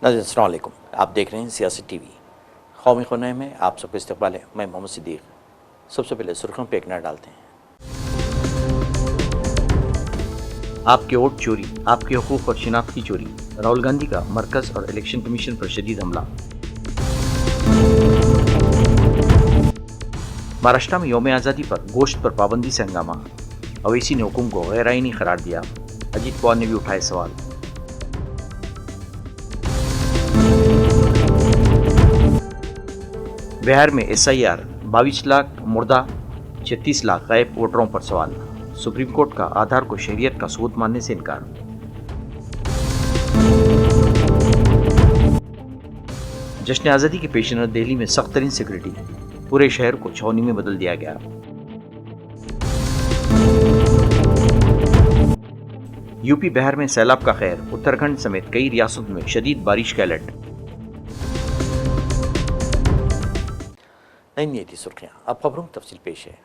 नाज़रीन अस्सलाम वालेकुम। आप देख रहे हैं सियासी टीवी। कौमी खुनाई में आप सबका इस्तकबाल है। मैं मोहम्मद सिद्दीक। सबसे पहले सुर्खियों पे एक नज़र डालते हैं। आपके वोट चोरी, आपके हकूक़ और शिनाख्त की चोरी। राहुल गांधी का मरकज़ और इलेक्शन कमीशन पर शदीद हमला। महाराष्ट्र में यौम आज़ादी पर गोश्त पर पाबंदी से हंगामा। अवैसी ने हुक्म को गैर आईनी करार दिया। अजीत पवार ने भी उठाए सवाल। बिहार में SIR 22 लाख मुर्दा, 36 लाख गायब वोटरों पर सवाल। सुप्रीम कोर्ट का आधार को शरीयत का सबूत मानने से इनकार। जश्न आज़ादी के पेश नज़र दिल्ली में सख्त तरीन सिक्योरिटी, पूरे शहर को छावनी में बदल दिया गया। यूपी बिहार में सैलाब का खैर, उत्तराखंड समेत कई रियासतों में शदीद बारिश का अलर्ट। नहीं थी सुर्खियां, अब खबरों की तफसील पेश है।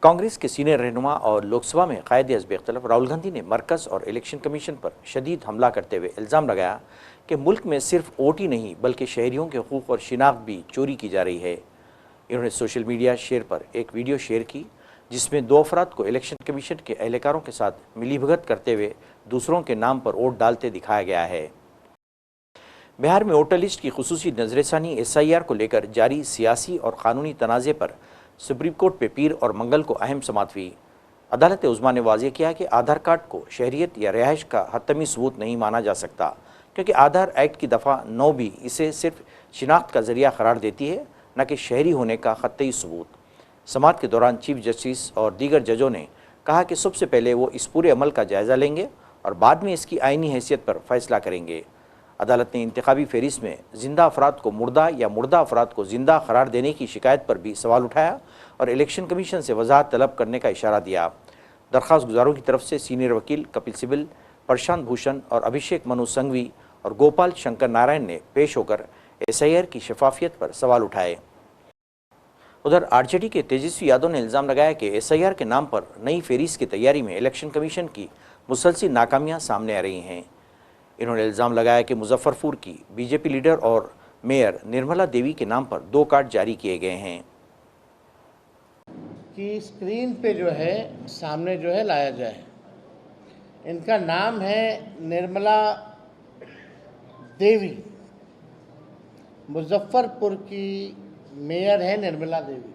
कांग्रेस के सीनियर रहनुमा और लोकसभा में कायदे हिज़्ब इख्तिलाफ राहुल गांधी ने मरकज़ और इलेक्शन कमीशन पर शदीद हमला करते हुए इल्ज़ाम लगाया कि मुल्क में सिर्फ वोट ही नहीं बल्कि शहरियों के हकूक़ और शिनाख्त भी चोरी की जा रही है। इन्होंने सोशल मीडिया शेयर पर एक वीडियो शेयर की जिसमें 2 अफराद को इलेक्शन कमीशन के एहलकारों के साथ मिलीभगत करते हुए दूसरों के नाम पर वोट डालते दिखाया गया है। बिहार में वोटर लिस्ट की खुसूसी नजरसानी SIR को लेकर जारी सियासी और कानूनी तनाज़े पर सुप्रीम कोर्ट पे पीर और मंगल को अहम समाअत हुई। अदालत उज़्मा ने वाज़ेह किया कि आधार कार्ड को शहरियत या रिहाइश का हतमी सबूत नहीं माना जा सकता, क्योंकि आधार एक्ट की दफ़ा 9 भी इसे सिर्फ शिनाख्त का ज़रिया करार देती है, न कि शहरी होने का ख़त्ती सबूत। समाअत के दौरान चीफ जस्टिस और दीगर जजों ने कहा कि सबसे पहले वो इस पूरे अमल का जायज़ा लेंगे और बाद में इसकी आइनी हैसियत पर फैसला करेंगे। अदालत ने इंतखाबी फहरिस्त में जिंदा अफराद को मुर्दा या मुर्दा अफराद को जिंदा करार देने की शिकायत पर भी सवाल उठाया और इलेक्शन कमीशन से वजाहत तलब करने का इशारा दिया। दरख्वास्त गुजारों की तरफ से सीनियर वकील कपिल सिब्बल, प्रशांत भूषण और अभिषेक मनु संघवी और गोपाल शंकर नारायण ने पेश होकर SIR की शफाफियत पर सवाल उठाए। उधर RJD के तेजस्वी यादव ने इल्ज़ाम लगाया कि SIR के नाम पर नई फहरिस्त की तैयारी में इलेक्शन कमीशन की मुसलसल नाकामियाँ सामने आ रही हैं। इन्होंने इल्ज़ाम लगाया कि मुजफ्फरपुर की BJP लीडर और मेयर निर्मला देवी के नाम पर 2 कार्ड जारी किए गए हैं कि स्क्रीन पे जो है सामने जो है लाया जाए। इनका नाम है निर्मला देवी, मुजफ्फरपुर की मेयर है निर्मला देवी।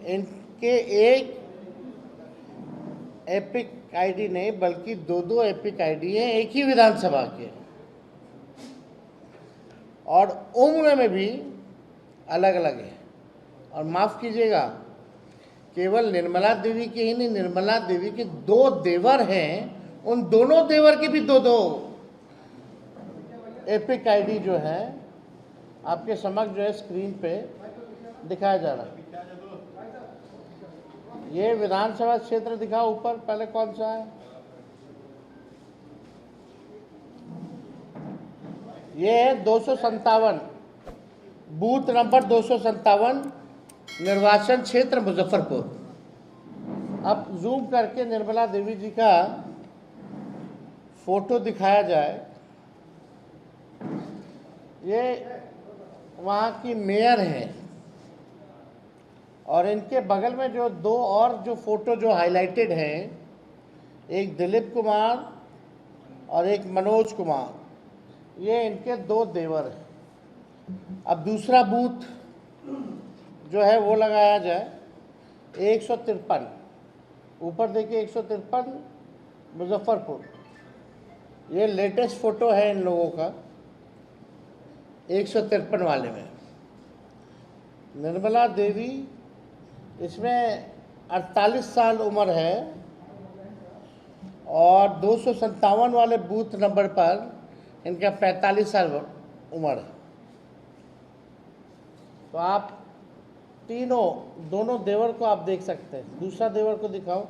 इनके एक एपिक ID नहीं बल्कि 2 एपिक ID हैं एक ही विधानसभा के, और उम्र में भी अलग अलग है। और माफ़ कीजिएगा, केवल निर्मला देवी के ही नहीं, निर्मला देवी के 2 देवर हैं, उन दोनों देवर के भी 2 एपिक ID जो है आपके समक्ष जो है स्क्रीन पे दिखाया जा रहा है। ये विधानसभा क्षेत्र दिखाओ ऊपर, पहले कौन सा है? ये है 257, बूथ नंबर 257, निर्वाचन क्षेत्र मुजफ्फरपुर। अब जूम करके निर्मला देवी जी का फोटो दिखाया जाए। ये वहाँ की मेयर हैं और इनके बगल में जो 2 और जो फोटो जो हाईलाइटेड हैं, एक दिलीप कुमार और एक मनोज कुमार, ये इनके 2 देवर हैं। अब दूसरा बूथ जो है वो लगाया जाए 153, ऊपर देखिए 153 मुजफ्फरपुर। ये लेटेस्ट फोटो है इन लोगों का 153 वाले में। निर्मला देवी, इसमें 48 साल उम्र है और 257 वाले बूथ नंबर पर इनका 45 साल उम्र है। तो आप दोनों देवर को आप देख सकते हैं। दूसरा देवर को दिखाओ।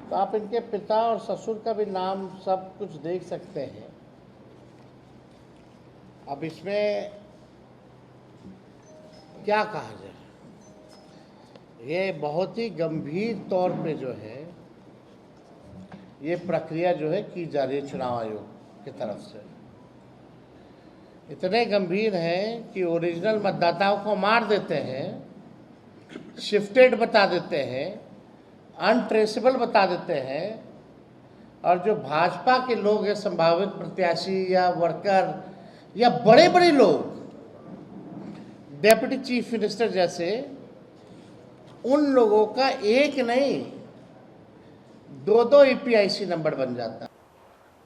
तो आप इनके पिता और ससुर का भी नाम सब कुछ देख सकते हैं। अब इसमें क्या कहा जाए, ये बहुत ही गंभीर तौर पे जो है ये प्रक्रिया जो है की जा रही है चुनाव आयोग की तरफ से। इतने गंभीर हैं कि ओरिजिनल मतदाताओं को मार देते हैं, शिफ्टेड बता देते हैं, अनट्रेसेबल बता देते हैं, और जो भाजपा के लोग हैं, संभावित प्रत्याशी या वर्कर या बड़े बड़े लोग, डेप्यूटी चीफ मिनिस्टर जैसे, उन लोगों का एक नहीं दो ईपीआईसी नंबर बन जाता है।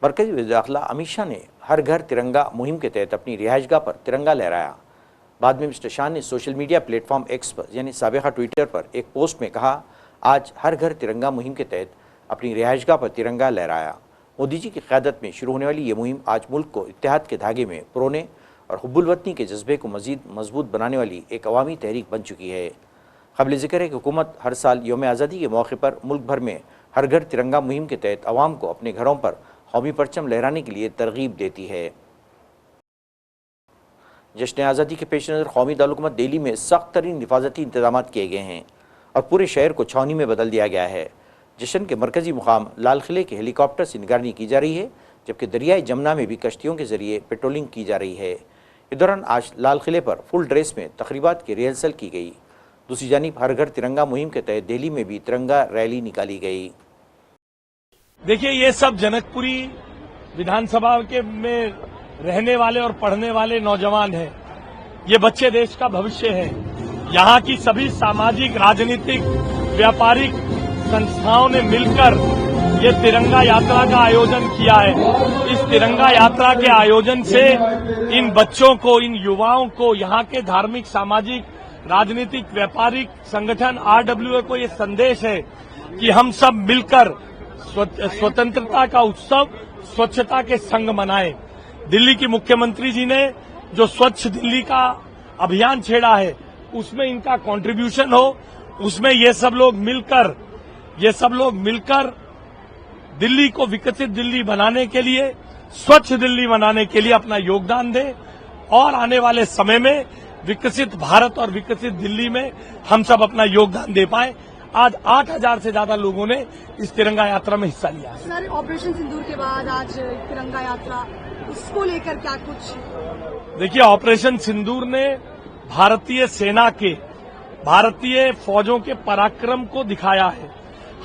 मरकजी वज़ीर दाखिला अमित शाह ने हर घर तिरंगा मुहिम के तहत अपनी रिहाइशगाह पर तिरंगा लहराया। बाद में मिस्टर शाह ने सोशल मीडिया प्लेटफॉर्म एक्स पर यानी साबिक़ा ट्विटर पर एक पोस्ट में कहा, आज हर घर तिरंगा मुहिम के तहत अपनी रिहाइशगाह पर तिरंगा लहराया। मोदी जी की क़यादत में शुरू होने वाली ये मुहिम आज मुल्क को इत्तेहाद के धागे में पुरोने और हुब्बुल वतनी के जज्बे को मज़ीद मजबूत बनाने वाली एक अवामी तहरीक बन चुकी है। काबिल ज़िक्र है कि हुकूमत हर साल यौम आज़ादी के मौके पर मुल्क भर में हर घर तिरंगा मुहिम के तहत अवाम को अपने घरों पर कौमी परचम लहराने के लिए तरगीब देती है। जश्न आज़ादी के पेश नज़र कौमी दारुल दिल्ली में सख्त तरीन हिफाजती इंतजाम किए गए हैं और पूरे शहर को छावनी में बदल दिया गया है। जश्न के मरकजी मुकाम लाल किले के हेलीकॉप्टर से निगरानी की जा रही है, जबकि दरियाई जमुना में भी कश्तियों के जरिए पेट्रोलिंग की जा रही है। इस दौरान आज लाल किले पर फुल ड्रेस में तकरीबात की रिहर्सल की गई। दूसरी जानिब हर घर तिरंगा मुहिम के तहत दिल्ली में भी तिरंगा रैली निकाली गई। देखिए, ये सब जनकपुरी विधानसभा के में रहने वाले और पढ़ने वाले नौजवान हैं। ये बच्चे देश का भविष्य हैं। यहाँ की सभी सामाजिक, राजनीतिक, व्यापारिक संस्थाओं ने मिलकर ये तिरंगा यात्रा का आयोजन किया है। इस तिरंगा यात्रा के आयोजन से इन बच्चों को, इन युवाओं को, यहाँ के धार्मिक, सामाजिक, राजनीतिक, व्यापारिक संगठन आरडब्ल्यूए को ये संदेश है कि हम सब मिलकर स्वतंत्रता का उत्सव स्वच्छता के संग मनाएं। दिल्ली की मुख्यमंत्री जी ने जो स्वच्छ दिल्ली का अभियान छेड़ा है, उसमें इनका कंट्रीब्यूशन हो, उसमें ये सब लोग मिलकर दिल्ली को विकसित दिल्ली बनाने के लिए, स्वच्छ दिल्ली बनाने के लिए अपना योगदान दें और आने वाले समय में विकसित भारत और विकसित दिल्ली में हम सब अपना योगदान दे पाएं। आज 8000 से ज्यादा लोगों ने इस तिरंगा यात्रा में हिस्सा लिया है। सर, ऑपरेशन सिंदूर के बाद आज तिरंगा यात्रा, उसको लेकर क्या कुछ? देखिए, ऑपरेशन सिंदूर ने भारतीय सेना के, भारतीय फौजों के पराक्रम को दिखाया है।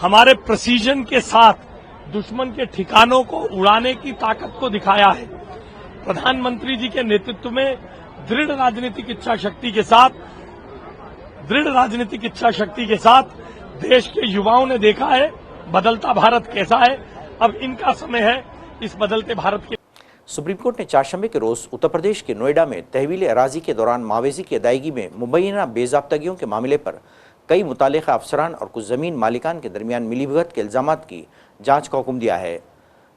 हमारे प्रिसीजन के साथ दुश्मन के ठिकानों को उड़ाने की ताकत को दिखाया है। प्रधानमंत्री जी के नेतृत्व में दृढ़ राजनीतिक इच्छा शक्ति के साथ देश के युवाओं ने देखा है बदलता भारत कैसा है। अब इनका समय है इस बदलते भारत के। सुप्रीम कोर्ट ने चारशंबे के रोज उत्तर प्रदेश के नोएडा में तहवील अराजी के दौरान मावेजी की अदायगी में मुबैना बेज़ाब्तगियों के मामले पर कई मुतालिका अफसरान और कुछ ज़मीन मालिकान के दरमियान मिलीभगत के इल्ज़ामात की जांच का हुक्म दिया है।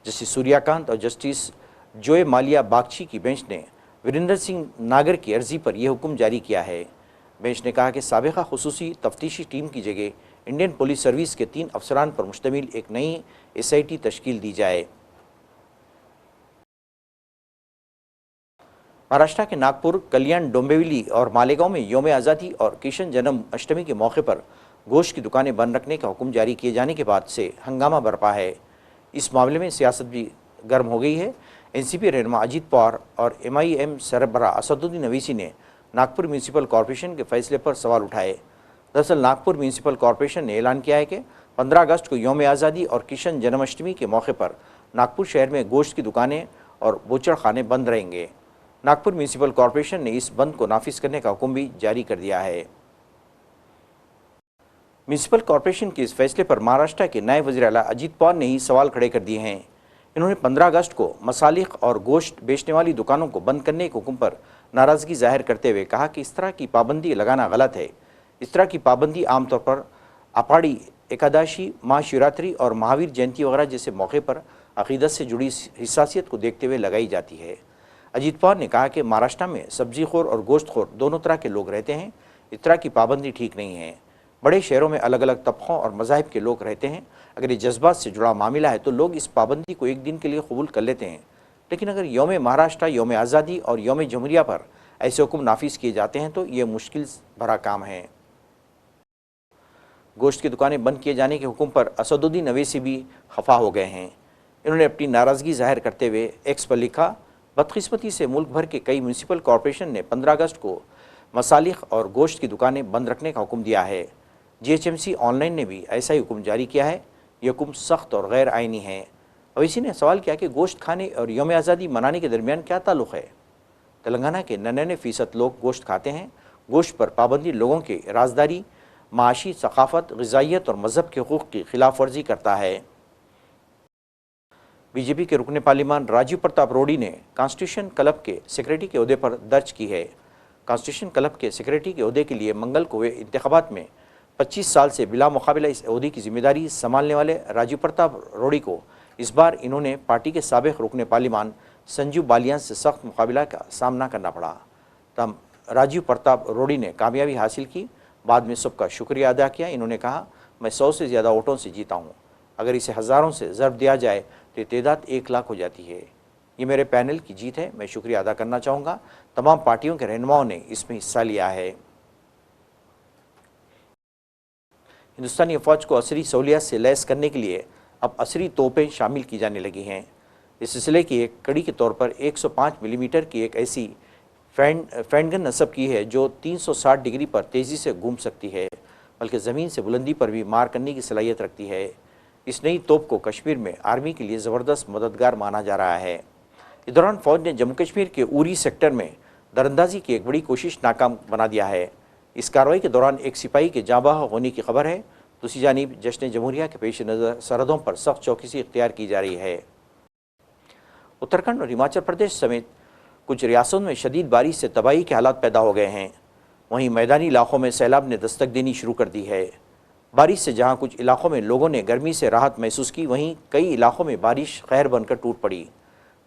जस्टिस सूर्यकांत और जस्टिस जोए मालिया बागची की बेंच ने वीरेंद्र सिंह नागर की अर्जी पर यह हुक्म जारी किया है। बेंच ने कहा कि साबिक़ा खुसूसी तफ्तीशी टीम की जगह इंडियन पुलिस सर्विस के 3 अफसरान पर मुश्तमिल एक नई SIT तश्कील दी जाए। महाराष्ट्र के नागपुर, कल्याण, डोंबिवली और मालेगांव में यौम आज़ादी और कृष्ण जन्माष्टमी के मौके पर गोश्त की दुकानें बंद रखने का हुक्म जारी किए जाने के बाद से हंगामा बरपा है। इस मामले में सियासत भी गर्म हो गई है। NCP रहनुमा अजीत पवार और MIM सरबराह असदुद्दीन अवीसी ने नागपुर म्यूनसिपल कॉरपोरेशन के फैसले पर सवाल उठाए। दरअसल नागपुर म्यूनसिपल कॉरपोरेशन ने ऐलान किया है कि 15 अगस्त को यौम आज़ादी और कृष्ण जन्माष्टमी के मौके पर नागपुर शहर में गोश्त की दुकानें और बूचड़ खाने बंद रहेंगे। नागपुर म्यूनसिपल कॉरपोरेशन ने इस बंद को नाफिज करने का हुक्म भी जारी कर दिया है। म्यूनसिपल कॉरपोरेशन के इस फैसले पर महाराष्ट्र के नए वज़ीर आला अजीत पवार ने ही सवाल खड़े कर दिए हैं। इन्होंने 15 अगस्त को मसालिक और गोश्त बेचने वाली दुकानों को बंद करने के हुक्म पर नाराज़गी जाहिर करते हुए कहा कि इस तरह की पाबंदी लगाना गलत है। इस तरह की पाबंदी आमतौर पर आपाड़ी, एकादशी, महाशिवरात्रि और महावीर जयंती वगैरह जैसे मौके पर अक़ीदत से जुड़ी हिस्सासियत को देखते हुए लगाई जाती है। अजीत पवार ने कहा कि महाराष्ट्र में सब्जीखोर और गोश्तखोर दोनों तरह के लोग रहते हैं। इस तरह की पाबंदी ठीक नहीं है। बड़े शहरों में अलग अलग तबकों और मज़ाहिब के लोग रहते हैं। अगर ये जज्बात से जुड़ा मामला है तो लोग इस पाबंदी को एक दिन के लिए कबूल कर लेते हैं, लेकिन अगर यौम महाराष्ट्र, यौम आज़ादी और यौम जमहूरिया पर ऐसे हुक्म नाफिज किए जाते हैं तो ये मुश्किल भरा काम है। गोश्त की दुकानें बंद किए जाने के हुक्म पर असदुद्दीन अवैसी भी खफा हो गए हैं। इन्होंने अपनी नाराज़गी जाहिर करते हुए एक्स पर लिखा, बदकिस्मती से मुल्क भर के कई म्यूनसिपल कॉरपोरेशन ने 15 अगस्त को मसालिख और गोश्त की दुकानें बंद रखने का हुक्म दिया है। GHMC ऑनलाइन ने भी ऐसा ही हुक्म जारी किया है। यह हुक्म सख्त और गैर आइनी है। अवैसी ने सवाल किया कि गोश्त खाने और यौम आज़ादी मनाने के दरमियान क्या ताल्लुक़ है। तेलंगाना के 99% लोग गोश्त खाते हैं। गोश्त पर पाबंदी लोगों के राजदारी, माशी, सकाफ़त, ग़िज़ाइयत और मज़हब के हक़ूक़ की खिलाफ वर्जी करता है। बीजेपी के रुकने पार्लिमान राजीव प्रताप रोडी ने कॉन्स्टिट्यूशन क्लब के सेक्रेटरी के ओहदे पर दर्ज की है। कॉन्स्टिट्यूशन क्लब के सेक्रेटरी के ओहदे के लिए मंगल को हुए इंतखाबात में 25 साल से बिला मुकाबला इस ओहदे की जिम्मेदारी संभालने वाले राजीव प्रताप रोडी को इस बार इन्होंने पार्टी के साबिक़ रुकने पार्लिमान संजीव बालियान से सख्त मुकाबला का सामना करना पड़ा। तब राजीव प्रताप रोडी ने कामयाबी हासिल की। बाद में सबका शुक्रिया अदा किया। इन्होंने कहा, मैं 100 से ज़्यादा वोटों से जीता हूँ। अगर इसे हज़ारों से ज़रब दिया जाए तो ये तादाद 1 लाख हो जाती है। ये मेरे पैनल की जीत है। मैं शुक्रिया अदा करना चाहूँगा। तमाम पार्टियों के रहनुमाओं ने इसमें हिस्सा लिया है। हिंदुस्तानी अफवाज को असरी सहूलियत से लैस करने के लिए अब असरी तोपें शामिल की जाने लगी हैं। इस सिलसिले की एक कड़ी के तौर पर 105 मिलीमीटर की एक ऐसी फैंडगन नस्ब की है जो 360 डिग्री पर तेज़ी से घूम सकती है, बल्कि ज़मीन से बुलंदी पर भी मार करने की सलाहियत रखती है। इस नई तोप को कश्मीर में आर्मी के लिए ज़बरदस्त मददगार माना जा रहा है। इस दौरान फ़ौज ने जम्मू कश्मीर के उरी सेक्टर में दरअंदाजी की एक बड़ी कोशिश नाकाम बना दिया है। इस कार्रवाई के दौरान एक सिपाही के जाँबाह होने की खबर है। दूसरी जानिब जश्न जमहूरिया के पेश नज़र सरहदों पर सख्त चौकसी इख्तियार की जा रही है। उत्तराखंड और हिमाचल प्रदेश समेत कुछ रियासतों में शदीद बारिश से तबाही के हालात पैदा हो गए हैं। वहीं मैदानी इलाकों में सैलाब ने दस्तक देनी शुरू कर दी है। बारिश से जहां कुछ इलाकों में लोगों ने गर्मी से राहत महसूस की, वहीं कई इलाकों में बारिश कहर बनकर टूट पड़ी।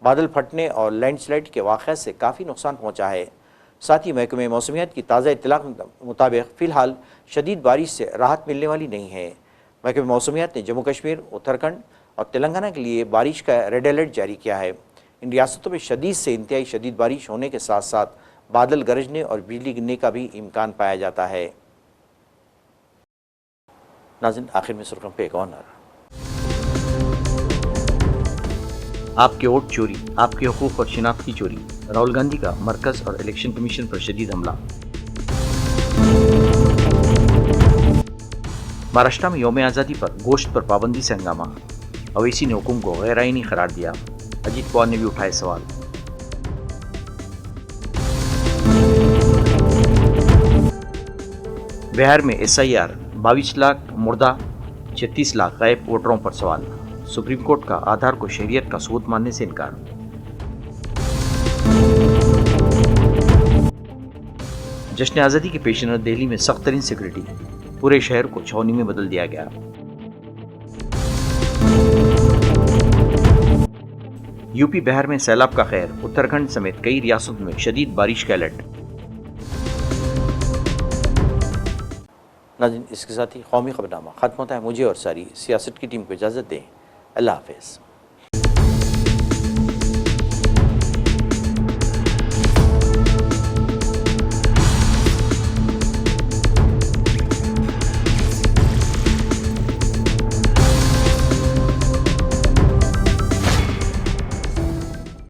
बादल फटने और लैंडस्लाइड के वाक़यात से काफ़ी नुकसान पहुंचा है। साथ ही महकमे मौसमियात की ताज़ा इत्तला के मुताबिक फ़िलहाल शदीद बारिश से राहत मिलने वाली नहीं है। महकमे मौसमियात ने जम्मू कश्मीर, उत्तराखंड और तेलंगाना के लिए बारिश का रेड अलर्ट जारी किया है। इन रियासतों में शदीद से इंतहाई शदीद बारिश होने के साथ साथ बादल गरजने और बिजली गिरने का भी इम्कान पाया जाता है। नाज़रीन, आखिर में सुर्खियों पे एक और नज़र। आपके वोट चोरी, आपके हुकूक और शिनाख्त की चोरी, राहुल गांधी का मरकज़ और इलेक्शन कमीशन पर शदीद हमला। महाराष्ट्र में यौम आज़ादी पर गोश्त पर पाबंदी से हंगामा। अवैसी ने हुक्म को गैर आइनी करार दिया। अजीत पवार ने भी उठाए सवाल। बिहार में SIR 22 लाख मुर्दा, 36 लाख गायब वोटरों पर सवाल। सुप्रीम कोर्ट का आधार को शरीयत का सबूत मानने से इनकार। जश्न आज़ादी के पेश नज़र दिल्ली में सख्त तरीन सिक्योरिटी, पूरे शहर को छावनी में बदल दिया गया। यूपी बिहार में सैलाब का खैर, उत्तराखंड समेत कई रियासतों में शदीद बारिश का अलर्ट। नाज़रीन, इसके साथ ही कौमी खबरनामा खत्म होता है। मुझे और सारी सियासत की टीम को इजाज़त दें। अल्लाह हाफ़िज़।